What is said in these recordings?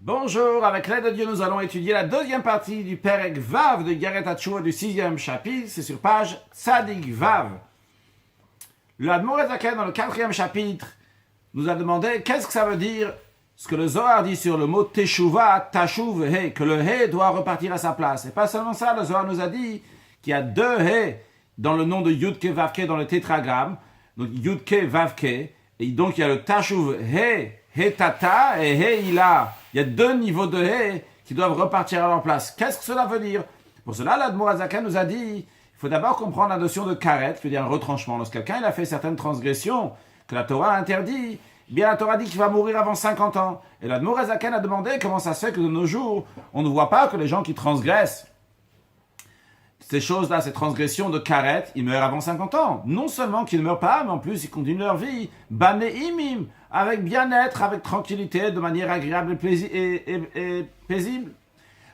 Bonjour, avec l'aide de Dieu, nous allons étudier la deuxième partie du Perek Vav de Igeret HaTeshuvah du 6e chapitre. C'est sur page Tzadik Vav. Le Admor Zaken, dans le 4e chapitre, nous a demandé qu'est-ce que ça veut dire ce que le Zohar dit sur le mot Teshuvah, Tashuv, He, que le He doit repartir à sa place. Et pas seulement ça, le Zohar nous a dit qu'il y a deux He dans le nom de Yudke Vavke dans le tétragramme. Donc Yudke Vavke, et donc il y a le Tashuv He, He Tata et He Ila. Il y a deux niveaux de He qui doivent repartir à leur place. Qu'est-ce que cela veut dire? Pour cela, l'Admor Zaken nous a dit il faut d'abord comprendre la notion de karet, qui veut dire un retranchement. Lorsque quelqu'un il a fait certaines transgressions que la Torah interdit, eh bien la Torah dit qu'il va mourir avant 50 ans. Et l'Admor Zaken a demandé comment ça se fait que de nos jours, on ne voit pas que les gens qui transgressent ces choses-là, ces transgressions de karet, ils meurent avant 50 ans. Non seulement qu'ils ne meurent pas, mais en plus ils continuent leur vie. Banéimim, avec bien-être, avec tranquillité, de manière agréable et paisible.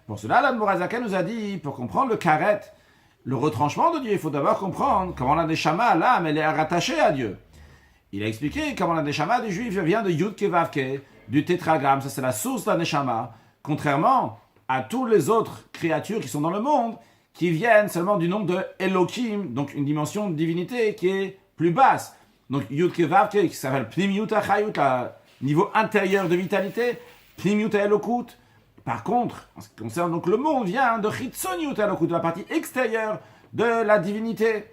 Pour cela, l'Admor Zaken nous a dit, pour comprendre le karet, le retranchement de Dieu, il faut d'abord comprendre comment la neshama, l'âme, elle est rattachée à Dieu. Il a expliqué comment la neshama des Juifs vient de Yudke Vavke, du tétragramme, ça c'est la source de la neshama, contrairement à toutes les autres créatures qui sont dans le monde, qui viennent seulement du nom de Elohim, donc une dimension de divinité qui est plus basse. Donc Yudke Vavke, qui s'appelle Pnimiut HaChayut, niveau intérieur de vitalité, Pnimiut HaElokut. Par contre, en ce qui concerne donc le monde, vient de Chitzoniut HaElokut, de la partie extérieure de la divinité.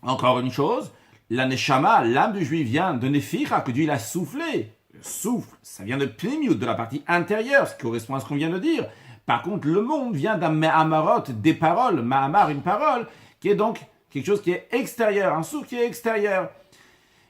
Encore une chose, la Neshama, l'âme du juif, vient de Nephira, que Dieu il a soufflé. Le souffle, ça vient de Pnimiut, de la partie intérieure, ce qui correspond à ce qu'on vient de dire. Par contre, le monde vient d'un Me'amarot, des paroles, Ma'amar, une parole, qui est donc quelque chose qui est extérieur, un souffle qui est extérieur.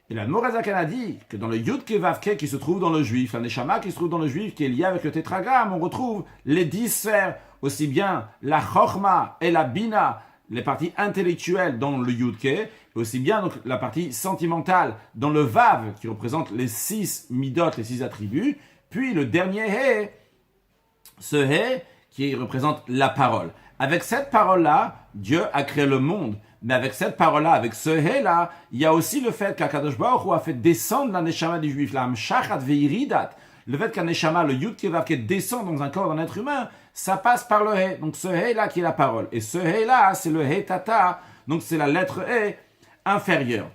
Et l'Admor Zaken a dit que dans le Yudke Vavke qui se trouve dans le juif, la Neshama qui se trouve dans le juif, qui est lié avec le tétragramme, on retrouve les 10 sphères, aussi bien la Chochma et la Bina, les parties intellectuelles dans le Yudke, et aussi bien donc la partie sentimentale dans le Vav, qui représente les 6 midot, les 6 attributs, puis le dernier He, ce He qui représente la parole. Avec cette parole-là, Dieu a créé le monde. Mais avec cette parole-là, avec ce He-là, il y a aussi le fait qu'Akadosh Baruch Hu a fait descendre la Neshama du Juif, la Amshachat veiridat. Le fait qu'un Neshama, le Yud Kevavke, descend dans un corps d'un être humain, ça passe par le He. Donc ce He-là qui est la parole. Et ce He-là, c'est le He Tata, donc c'est la lettre He inférieure.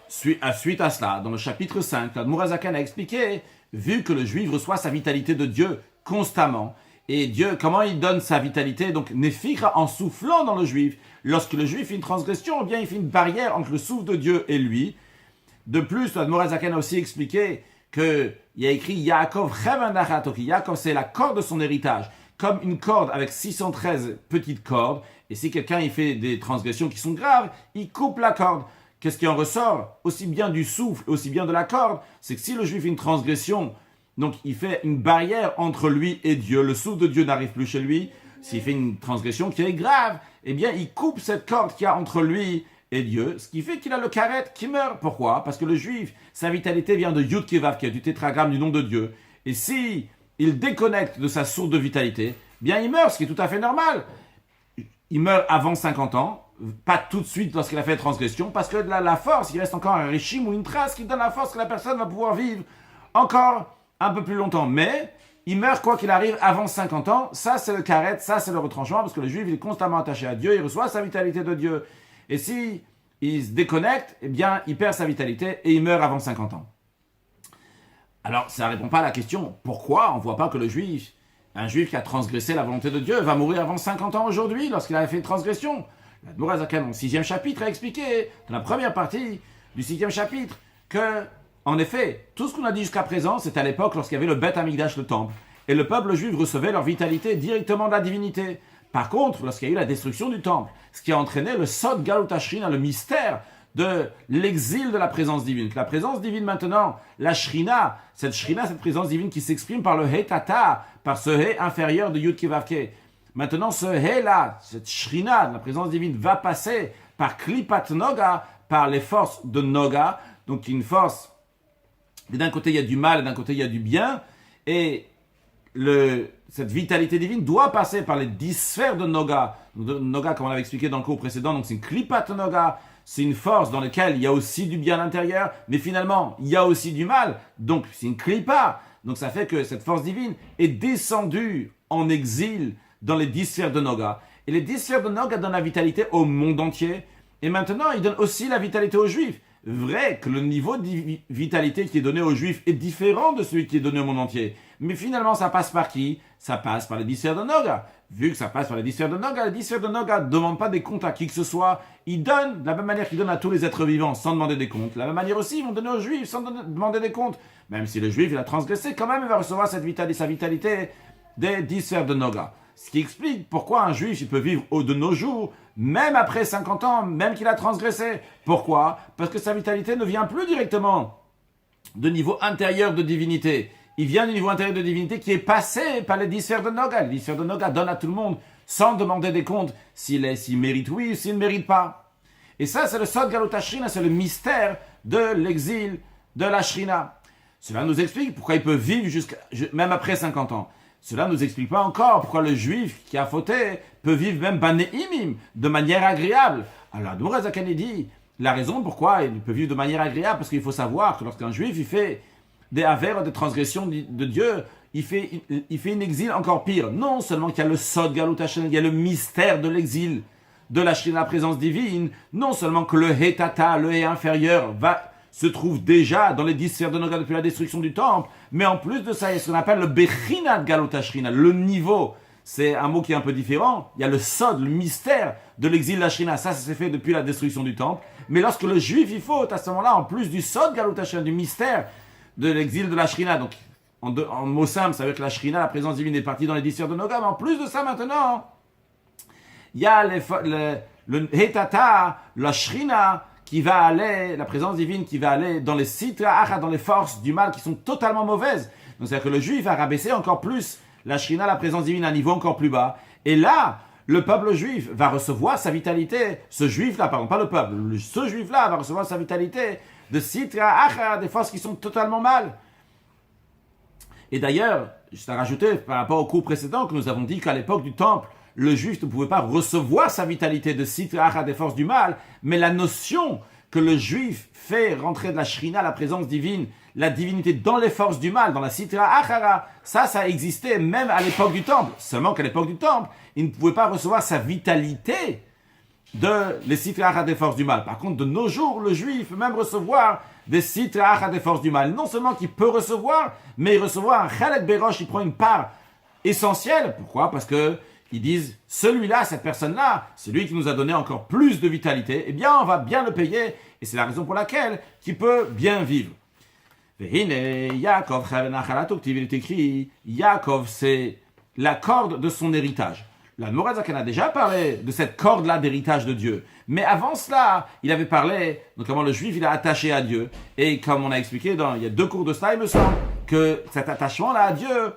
Suite à cela, dans le chapitre 5, l'Admor Zaken a expliqué, vu que le Juif reçoit sa vitalité de Dieu constamment, et Dieu, comment il donne sa vitalité? Donc, Nephira, en soufflant dans le Juif. Lorsque le Juif fait une transgression, eh bien, il fait une barrière entre le souffle de Dieu et lui. De plus, l'Admor Zaken a aussi expliqué qu'il y a écrit Yaakov Chevendachatoki. Yaakov, c'est la corde de son héritage. Comme une corde avec 613 petites cordes. Et si quelqu'un il fait des transgressions qui sont graves, il coupe la corde. Qu'est-ce qui en ressort? Aussi bien du souffle, aussi bien de la corde, c'est que si le Juif fait une transgression, donc il fait une barrière entre lui et Dieu, le souffle de Dieu n'arrive plus chez lui. S'il fait une transgression qui est grave, eh bien il coupe cette corde qu'il y a entre lui et Dieu, ce qui fait qu'il a le karet qui meurt. Pourquoi? Parce que le Juif, sa vitalité vient de Yudke Vavke, du tétragramme du nom de Dieu. Et si il déconnecte de sa source de vitalité, eh bien il meurt, ce qui est tout à fait normal. Il meurt avant 50 ans, pas tout de suite lorsqu'il a fait la transgression, parce que la force, il reste encore un rishim ou une trace qui donne la force que la personne va pouvoir vivre encore un peu plus longtemps. Mais il meurt quoi qu'il arrive avant 50 ans. Ça, c'est le karet, ça, c'est le retranchement, parce que le juif, il est constamment attaché à Dieu, il reçoit sa vitalité de Dieu. Et si il se déconnecte, eh bien, il perd sa vitalité et il meurt avant 50 ans. Alors, ça ne répond pas à la question, pourquoi on ne voit pas que le juif, un juif qui a transgressé la volonté de Dieu, va mourir avant 50 ans aujourd'hui, lorsqu'il a fait une transgression? L'Admor Zaken, dans le 6e chapitre, a expliqué, dans la première partie du 6e chapitre, que, en effet, tout ce qu'on a dit jusqu'à présent, c'est à l'époque lorsqu'il y avait le Beth Amikdash, le temple, et le peuple juif recevait leur vitalité directement de la divinité. Par contre, lorsqu'il y a eu la destruction du temple, ce qui a entraîné le Sod Galut Ashrina, le mystère de l'exil de la présence divine. La présence divine maintenant, la Shrina, cette présence divine qui s'exprime par le He Tata, par ce He inférieur de Yud Kevavke. Maintenant, ce He-là, cette Shrina, la présence divine, va passer par Klipat Noga, par les forces de Noga, donc une force, et d'un côté il y a du mal, et d'un côté il y a du bien, et cette vitalité divine doit passer par les 10 sphères de Noga. Noga, comme on l'avait expliqué dans le cours précédent, donc c'est une Klipat Noga, c'est une force dans laquelle il y a aussi du bien à l'intérieur, mais finalement il y a aussi du mal, donc c'est une Klipa. Donc ça fait que cette force divine est descendue en exil dans les 10 sphères de Noga. Et les 10 sphères de Noga donnent la vitalité au monde entier. Et maintenant, il donne aussi la vitalité aux Juifs. Vrai que le niveau de vitalité qui est donné aux Juifs est différent de celui qui est donné au monde entier. Mais finalement, ça passe par qui? Ça passe par les 10 sphères de Noga. Vu que ça passe par les 10 sphères de Noga, les 10 sphères de Noga ne demandent pas des comptes à qui que ce soit. Ils donnent de la même manière qu'ils donnent à tous les êtres vivants sans demander des comptes. De la même manière aussi, ils vont donner aux Juifs sans demander des comptes. Même si le Juif il a transgressé, quand même il va recevoir sa vitalité des 10 sphères de Noga. Ce qui explique pourquoi un Juif il peut vivre de nos jours, même après 50 ans, même qu'il a transgressé. Pourquoi? Parce que sa vitalité ne vient plus directement de niveau intérieur de divinité. Il vient du niveau intérieur de divinité qui est passé par les 10 sphères de Noga. Les 10 sphères de Noga donnent à tout le monde sans demander des comptes s'il mérite oui ou s'il ne mérite pas. Et ça, c'est le Sod Galut HaShrina, c'est le mystère de l'exil de la Shrina. Cela nous explique pourquoi il peut vivre même après 50 ans. Cela ne nous explique pas encore pourquoi le Juif qui a fauté peut vivre même Banéimim, de manière agréable. Alors, Admor HaZaken dit, la raison pourquoi il peut vivre de manière agréable, parce qu'il faut savoir que lorsqu'un Juif il fait des avers, des transgressions de Dieu, il fait un exil encore pire. Non seulement qu'il y a le Sod Galut HaShrina, il y a le mystère de l'exil de la Shrina, la présence divine, non seulement que le Hetata, le Hé inférieur, se trouve déjà dans les 10 sphères de Noga depuis la destruction du temple, mais en plus de ça, il y a ce qu'on appelle le Bechinat Galut HaShrina, le niveau. C'est un mot qui est un peu différent. Il y a le Sod, le mystère de l'exil de la Shrina. Ça s'est fait depuis la destruction du temple. Mais lorsque le Juif il faute, à ce moment-là, en plus du Sod Galut HaShrina, du mystère de l'exil de la Shrina, donc en mot simple, ça veut dire que la Shrina, la présence divine, est partie dans les 10 sphères de Noga, mais en plus de ça, maintenant, il y a le Hetata, la Shrina, qui va aller, la présence divine qui va aller dans les Sitra Acha, dans les forces du mal qui sont totalement mauvaises. Donc c'est-à-dire que le Juif va rabaisser encore plus la Shrina, la présence divine, à un niveau encore plus bas. Et là, le peuple juif va recevoir sa vitalité, ce Juif-là, pardon, pas le peuple, ce Juif-là va recevoir sa vitalité de Sitra Acha, des forces qui sont totalement mal. Et d'ailleurs, juste à rajouter, par rapport au cours précédent, que nous avons dit qu'à l'époque du temple, le Juif ne pouvait pas recevoir sa vitalité de Sitra Acha, des forces du mal, mais la notion que le Juif fait rentrer de la Shrina, la présence divine, la divinité dans les forces du mal, dans la Sitra Achara, ça existait même à l'époque du temple. Seulement qu'à l'époque du temple, il ne pouvait pas recevoir sa vitalité de les Sitra Acha, des forces du mal. Par contre, de nos jours, le Juif peut même recevoir des Sitra Acha, des forces du mal. Non seulement qu'il peut recevoir, mais il recevoir un Chalek Berosh, il prend une part essentielle. Pourquoi? Parce que ils disent, celui-là, cette personne-là, celui qui nous a donné encore plus de vitalité, eh bien, on va bien le payer, et c'est la raison pour laquelle il peut bien vivre. Yaakov, il est écrit, Yaakov, c'est la corde de son héritage. La Admor HaZaken a déjà parlé de cette corde-là d'héritage de Dieu. Mais avant cela, il avait parlé de comment le Juif, il est attaché à Dieu. Et comme on a expliqué, il y a 2 cours de cela, il me semble, que cet attachement-là à Dieu,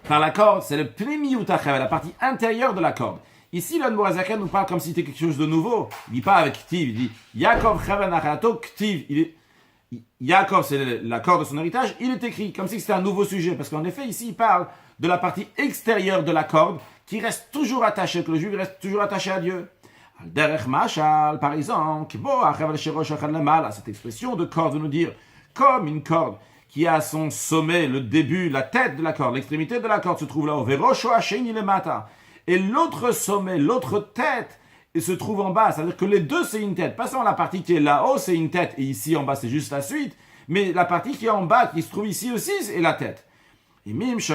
par la corde, c'est le Pnimiut HaChavel, la partie intérieure de la corde. Ici, l'Admor HaZaken nous parle comme si c'était quelque chose de nouveau. Il ne dit pas avec Ktiv, il dit Yaakov Chavel Nachalato Ktiv. Yaakov, c'est la corde de son héritage, il est écrit comme si c'était un nouveau sujet. Parce qu'en effet, ici, il parle de la partie extérieure de la corde qui reste toujours attachée, que le juif reste toujours attaché à Dieu. Al-Derech Mashal, par exemple, cette expression de corde veut nous dire comme une corde qui a son sommet, le début, la tête de la corde, l'extrémité de la corde se trouve là-haut. Et l'autre sommet, l'autre tête, il se trouve en bas. C'est-à-dire que les deux, c'est une tête. Pas seulement la partie qui est là-haut, c'est une tête, et ici en bas, c'est juste la suite. Mais la partie qui est en bas, qui se trouve ici aussi, c'est la tête. Et vu que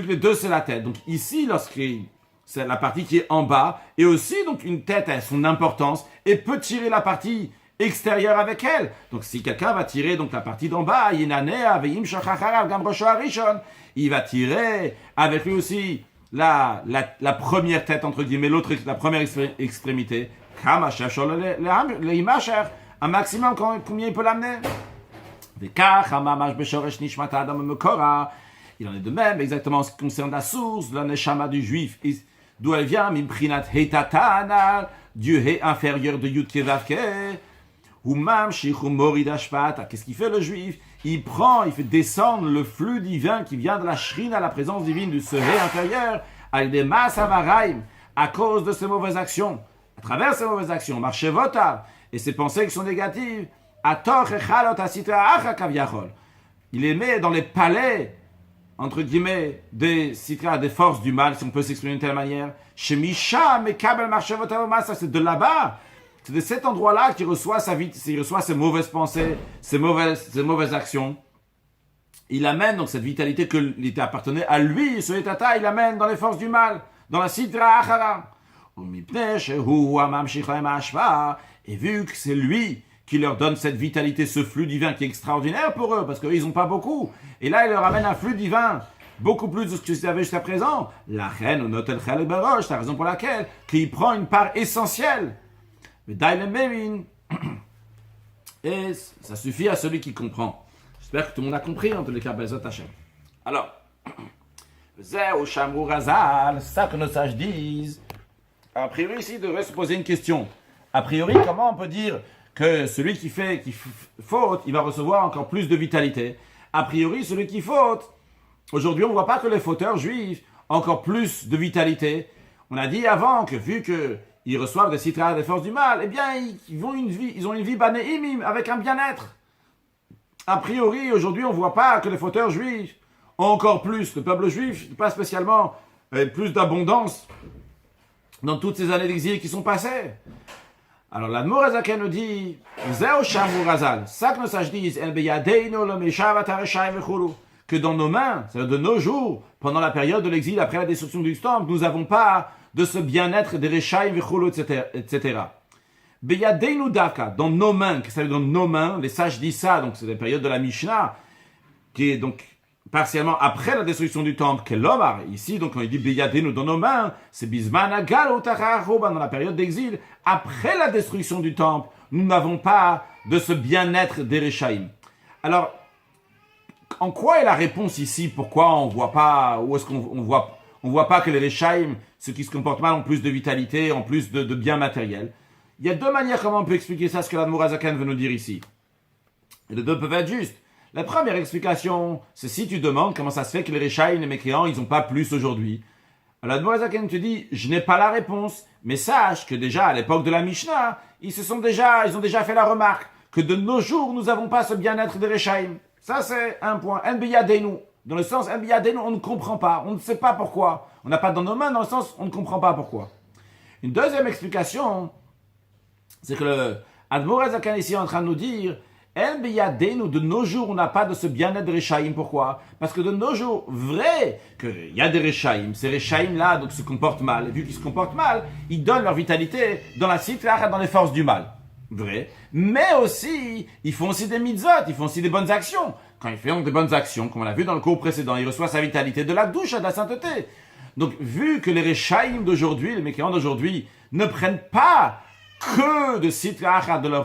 les deux, c'est la tête. Donc ici, c'est la partie qui est en bas, et aussi, donc, une tête a son importance, et peut tirer la partie extérieure avec elle. Donc si quelqu'un va tirer donc la partie d'en bas, il va tirer avec lui aussi la première tête, entre guillemets, la première extrémité. Un maximum, combien il peut l'amener? Il en est de même exactement en ce qui concerne la source de la neshama du juif, d'où elle vient, Dieu est inférieur de Yud Kevavke. Qu'est-ce qu'il fait le juif? Il fait descendre le flux divin qui vient de la shrina, la présence divine du Sevé inférieur, à cause de ses mauvaises actions. À travers ses mauvaises actions, marchevota, et ses pensées qui sont négatives, il les met dans les palais, entre guillemets, des citra, des forces du mal, si on peut s'exprimer d'une telle manière. Chez Misha, Mekabel Marshevot Avoma, ça c'est de là-bas. C'est de cet endroit-là qu'il reçoit sa vie, il reçoit ses mauvaises pensées, ses mauvaises actions. Il amène donc cette vitalité qui appartenait à lui, ce Etata, il amène dans les forces du mal, dans la Sidra Achara. Et vu que c'est lui qui leur donne cette vitalité, ce flux divin qui est extraordinaire pour eux, parce qu'eux, ils n'ont pas beaucoup. Et là, il leur amène un flux divin, beaucoup plus de ce qu'ils avaient jusqu'à présent. La reine, ou Notel Chel Barosh, c'est la raison pour laquelle qu'il prend une part essentielle. Mais Dailem Bevin. Et ça suffit à celui qui comprend. J'espère que tout le monde a compris, en tous les cas, Bezot Hashem. Alors, Zéou Shamrou Razal, c'est ça que nos sages disent. A priori, ici, il devrait se poser une question. A priori, comment on peut dire que celui qui faute, il va recevoir encore plus de vitalité? A priori, celui qui faute, aujourd'hui, on ne voit pas que les fauteurs juifs ont encore plus de vitalité. On a dit avant que, vu qu'ils reçoivent des citra, des forces du mal, eh bien, ils ont une vie banéimim, avec un bien-être. A priori, aujourd'hui, on ne voit pas que les fauteurs juifs ont encore plus, le peuple juif, pas spécialement, plus d'abondance dans toutes ces années d'exil qui sont passées. Alors, l'Admor Hazaken nous dit, Zéo Shamrou Razal, ça que nos sages disent, que dans nos mains, c'est-à-dire de nos jours, pendant la période de l'exil, après la destruction du temple, nous n'avons pas de ce bien-être des Rechaim, etc. Beyadeinu Daka, dans nos mains, qu'est-ce que ça veut dire dans nos mains? Les sages disent ça, donc c'est la période de la Mishnah, qui est donc partiellement après la destruction du temple, Kelomar, ici, donc quand il dit Beyadeinu dans nos mains, c'est Bisman Agal Utarachoban, dans la période d'exil, après la destruction du temple, nous n'avons pas de ce bien-être des Rechaim. Alors, en quoi est la réponse ici? Pourquoi on voit pas, où est-ce qu'on voit pas que les Rechaim, ceux qui se comportent mal, ont plus de vitalité, ont plus de biens matériels? Il y a deux manières comment on peut expliquer ça, ce que l'Admor Hazaken veut nous dire ici. Et les deux peuvent être justes. La première explication, c'est si tu demandes comment ça se fait que les Rechaim, les mécréants, ils n'ont pas plus aujourd'hui. Alors l'Admor Hazaken te dit, je n'ai pas la réponse, mais sache que déjà à l'époque de la Mishnah, ils ont déjà fait la remarque que de nos jours, nous n'avons pas ce bien-être des Rechaim. Ça, c'est un point. Enbiyadenu. Dans le sens, Enbiyadenu, on ne comprend pas. On ne sait pas pourquoi. On n'a pas dans nos mains, dans le sens, on ne comprend pas pourquoi. Une deuxième explication, c'est que le Admor Hazaken ici est en train de nous dire, Enbiyadenu, de nos jours, on n'a pas de ce bien-être des Rechaim. Pourquoi? Parce que de nos jours, vrai qu'il y a des Rechaim. Ces Rechaim-là, donc, se comportent mal. Et vu qu'ils se comportent mal, ils donnent leur vitalité dans la citra, dans les forces du mal. Vrai. Mais aussi, ils font aussi des mitzvot, ils font aussi des bonnes actions. Quand ils font des bonnes actions, comme on l'a vu dans le cours précédent, ils reçoivent sa vitalité de la douche, de la sainteté. Donc, vu que les Rechaim d'aujourd'hui, les mécréants d'aujourd'hui, ne prennent pas que de citra,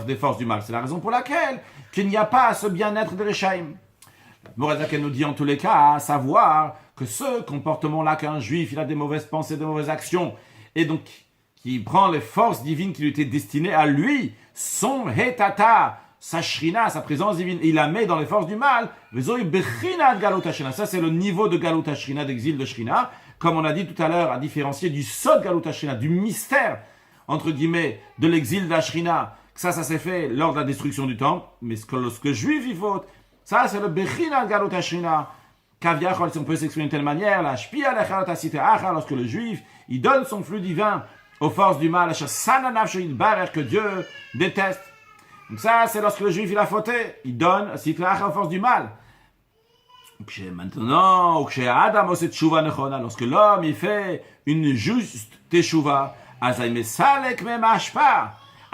des forces du mal, c'est la raison pour laquelle qu'il n'y a pas ce bien-être des Rechaim. L'Admor Hazaken nous dit en tous les cas à savoir que ce comportement-là qu'un juif, il a des mauvaises pensées, des mauvaises actions, et donc qui prend les forces divines qui lui étaient destinées à lui, son hetata, sa shrina, sa présence divine, et il la met dans les forces du mal, ça c'est le niveau de Galut Hashrina, d'exil de Shrina, comme on a dit tout à l'heure, à différencier du Sod Galut Hashrina, du mystère, entre guillemets, de l'exil de la Shrina. Ça s'est fait lors de la destruction du temple, mais lorsque juif il faut, ça c'est le Bechina Galut Hashrina. Kaviachol, si on peut s'exprimer de telle manière, la Shpia Lechalot Asitra Acha, lorsque le juif, il donne son flux divin aux forces du mal, que Dieu déteste. Donc ça, c'est lorsque le juif il a fauté, il donne aux forces du mal. Maintenant, lorsque l'homme il fait une juste teshuva, à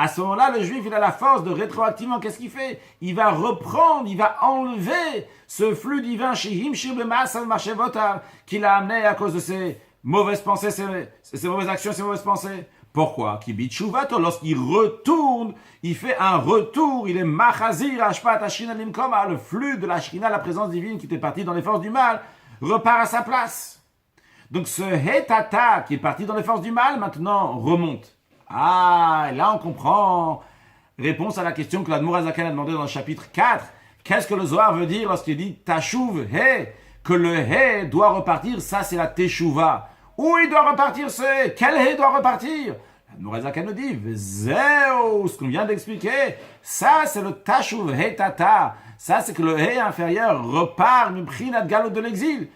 ce moment-là, le juif il a la force de rétroactivement, qu'est-ce qu'il fait? Il va reprendre, il va enlever ce flux divin qu'il a amené à cause de ses mauvaises pensées, ses mauvaises actions, ses mauvaises pensées. Pourquoi? Lorsqu'il retourne, il fait un retour, il est machazir, ashpat, ashina limkoma, le flux de la shrina, la présence divine qui était partie dans les forces du mal, repart à sa place. Donc ce hetata qui est parti dans les forces du mal, maintenant remonte. Ah, et là on comprend. Réponse à la question que l'Admor Hazaken a demandé dans le chapitre 4. Qu'est-ce que le Zohar veut dire lorsqu'il dit tashuv he? Que le he doit repartir, ça c'est la teshuva. Où il doit repartir ce he? Quel he doit repartir? Norazaka nous dit, Zéo, ce qu'on vient d'expliquer, ça c'est le Tashuv Hetata, ça c'est que le He inférieur repart du Prinat Galot de l'exil.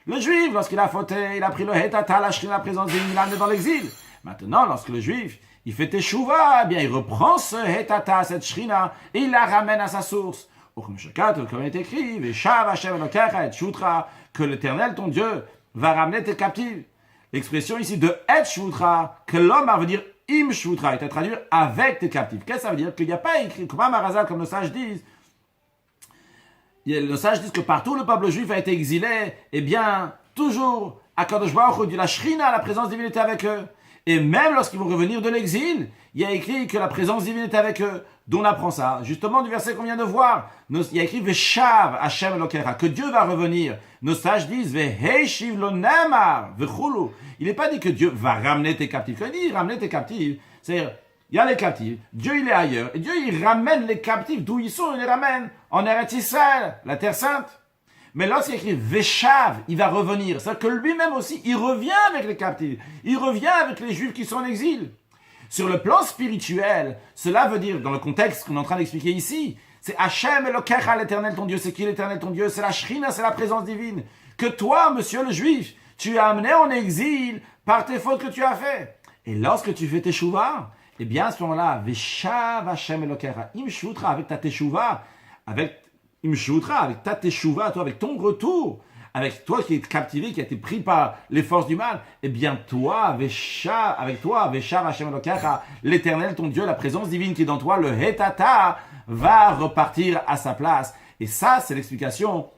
Le juif, lorsqu'il a fauté, il a pris le Hetata, la Shrina, la présence divine, il l'a amené dans l'exil. Maintenant, lorsque le juif, il fait Teshuva, eh bien il reprend ce Hetata, cette Shrina, et il la ramène à sa source. Comme il est écrit, Veshav Hashem Elokecha et Shutra, que l'Éternel, ton Dieu, va ramener tes captifs. L'expression ici de Et Shutra, que l'homme va dire Im Shutra, est à traduire avec tes captifs. Qu'est-ce que ça veut dire? Qu'il n'y a pas écrit, comme Marazal, comme nos sages disent, nos sages disent que partout le peuple juif a été exilé, eh bien, toujours, à Kadosh Baruch Hu, de la Shrina, la présence divine était avec eux. Et même lorsqu'ils vont revenir de l'exil, il y a écrit que la présence divine est avec eux. D'où on apprend ça? Justement, du verset qu'on vient de voir. Il y a écrit Veshav Hashem Elokecha, que Dieu va revenir. Nos sages disent Veheshiv lo nemar vechulu. Il n'est pas dit que Dieu va ramener tes captifs. Quand il dit ramener tes captifs, c'est-à-dire, il y a les captifs, Dieu il est ailleurs, et Dieu il ramène les captifs d'où ils sont, il les ramène en Eretz Israël, la terre sainte. Mais lorsqu'il écrit Veshav, il va revenir. C'est-à-dire que lui-même aussi, il revient avec les captifs. Il revient avec les juifs qui sont en exil. Sur le plan spirituel, cela veut dire, dans le contexte qu'on est en train d'expliquer ici, c'est Hashem Elokecha, l'Éternel ton Dieu. C'est qui l'Éternel ton Dieu? C'est la Shrina, c'est la présence divine. Que toi, monsieur le juif, tu as amené en exil par tes fautes que tu as fait. Et lorsque tu fais teshuva, eh bien à ce moment-là, Veshav Hashem Elokecha, Im Shutra, avec ta teshuva, avec ta teshuva, toi, avec ton retour, avec toi qui es captivé, qui a été pris par les forces du mal, eh bien toi, Veshav Hashem Elokecha, l'Éternel ton Dieu, la présence divine qui est dans toi, le Hetata, va repartir à sa place. Et ça, c'est l'explication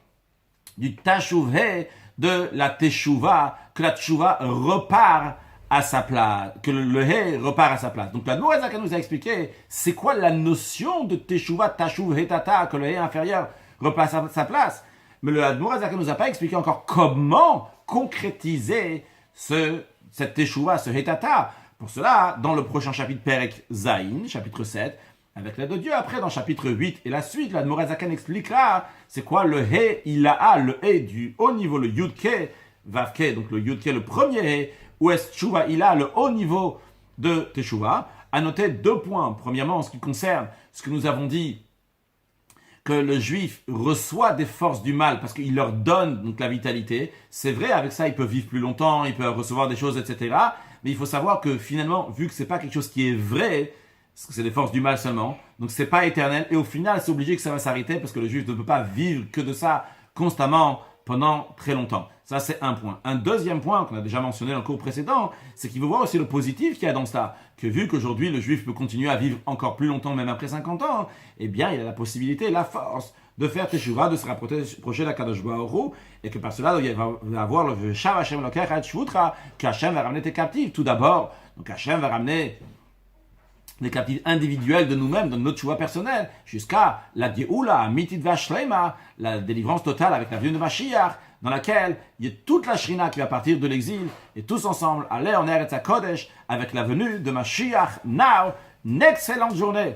du Tashuvhe, de la teshuva, que la teshuva repart à sa place, que le He repart à sa place. Donc la Norazaka nous a expliqué c'est quoi la notion de teshuva, tashuv, hetata, que le He inférieur repasse à sa place. Mais le Norazaka nous a pas expliqué encore comment concrétiser cette teshuva, ce hetata. Pour cela, dans le prochain chapitre Perek Zayin, chapitre 7, avec l'aide de Dieu, après dans chapitre 8 et la suite, la Norazaka expliquera c'est quoi le He Ilaha, le He du haut niveau, le Yudke, Vavke, donc le Yudke, le premier He, où est Teshuva, il a le haut niveau de Teshuva. À noter 2 points. Premièrement, en ce qui concerne ce que nous avons dit, que le juif reçoit des forces du mal parce qu'il leur donne donc la vitalité. C'est vrai, avec ça, il peut vivre plus longtemps, il peut recevoir des choses, etc. Mais il faut savoir que finalement, vu que c'est pas quelque chose qui est vrai, parce que c'est des forces du mal seulement, donc c'est pas éternel. Et au final, c'est obligé que ça va s'arrêter parce que le juif ne peut pas vivre que de ça constamment pendant très longtemps. Ça, c'est un point. Un deuxième point qu'on a déjà mentionné dans le cours précédent, c'est qu'il faut voir aussi le positif qu'il y a dans cela. Que vu qu'aujourd'hui, le juif peut continuer à vivre encore plus longtemps, même après 50 ans, eh bien, il a la possibilité, la force de faire teshuva, de se rapprocher d'Akadosh Baruch Hu, et que par cela, il va avoir le Shav Hashem Elokecha et Shutra, que Hashem va ramener tes captifs. Tout d'abord, donc Hashem va ramener les captifs individuels de nous-mêmes, de notre choix personnel, jusqu'à la Dioula, Mitit Vashlema, la délivrance totale avec la venue de Mashiach, dans laquelle il y a toute la Shrina qui va partir de l'exil, et tous ensemble aller en Eretz HaKodesh avec la venue de Mashiach. Now, une excellente journée.